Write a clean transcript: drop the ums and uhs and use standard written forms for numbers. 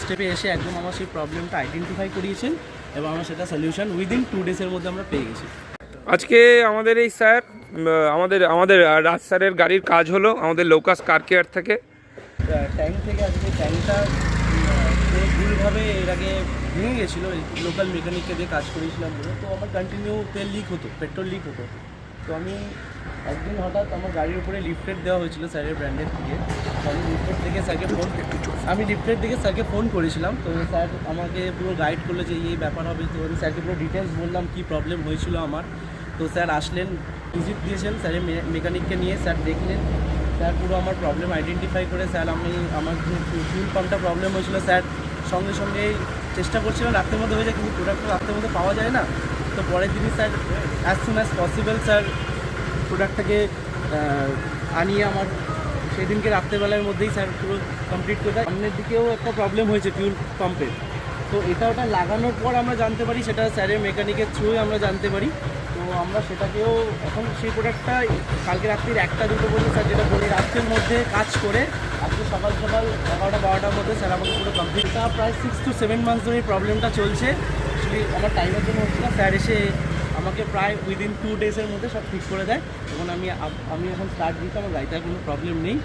স্টেপে এসে একদম আমার সেই প্রবলেমটা আইডেন্টিফাই করিয়েছেন এবং আমরা সেটা সলিউশন উইদিন 2 ডেজের মধ্যে আমরা পেয়ে গেছি। আজকে আমাদের এই স্যার আমাদের রাজ স্যারের গাড়ির কাজ হলো আমাদের লোকাস কার কেয়ার থেকে। ট্যাঙ্ক থেকে আজকে ট্যাঙ্কটা পুরো ভুলভাবে এর আগে ভেঙে গেছিলো, লোকাল মেকানিককে দিয়ে কাজ করিয়েছিলাম বলে। তো আমার কন্টিনিউ তেল লিক হতো, পেট্রোল লিক হতো। তো আমি একদিন হঠাৎ আমার গাড়ির উপরে লিফলেট দেওয়া হয়েছিল স্যারের ব্র্যান্ডের থেকে। তো আমি লিফলেট থেকে স্যারকে ফোন করেছিলাম। তো স্যার আমাকে পুরো গাইড করলো যে এই ব্যাপার হবে। তো আমি স্যারকে পুরো ডিটেলস বললাম কী প্রবলেম হয়েছিল আমার। তো স্যার আসলেন, ভিজিট দিয়েছেন স্যারের মেকানিককে নিয়ে। স্যার দেখলেন, স্যার পুরো আমার প্রবলেম আইডেন্টিফাই করে স্যার আমার যে ফিউল পাম্পটা প্রবলেম হয়েছিল স্যার সঙ্গে সঙ্গেই চেষ্টা করছিলেন রাত্রের মধ্যে হয়ে যায়, কিন্তু প্রোডাক্টটা রাত্রের মধ্যে পাওয়া যায় না। তো পরের দিনই sir as soon as possible sir প্রোডাক্টটাকে আনিয়ে আমার সেদিনকে রাত্রেবেলার মধ্যেই স্যার পুরো কমপ্লিট করে দেয়। সামনের দিকেও একটা প্রবলেম হয়েছে ফিউল পাম্পের। তো ওটা লাগানোর পর আমরা জানতে পারি, সেটা স্যারের মেকানিকের থ্রুই আমরা জানতে পারি। তো আমরা সেটাকেও এখন সেই প্রোডাক্টটা কালকে রাত্রির 1টা-2টো পর্যন্ত স্যার যেটা বলি রাত্রের মধ্যে কাজ করে আজকে সকাল 11টা-12টার মধ্যে স্যার আমাকে পুরো কমপ্লিটটা প্রায় 6 to 7 মান্থস ধরে এই প্রবলেমটা চলছে। অ্যাকচুয়ালি আমার টাইমের জন্য হচ্ছে না, স্যার এসে আমাকে প্রায় উইদিন 2 ডেজের মধ্যে সব ঠিক করে দেয়। তখন আমি এখন স্টার্ট দিতে আমার গাড়িতে কোনো প্রবলেম নেই।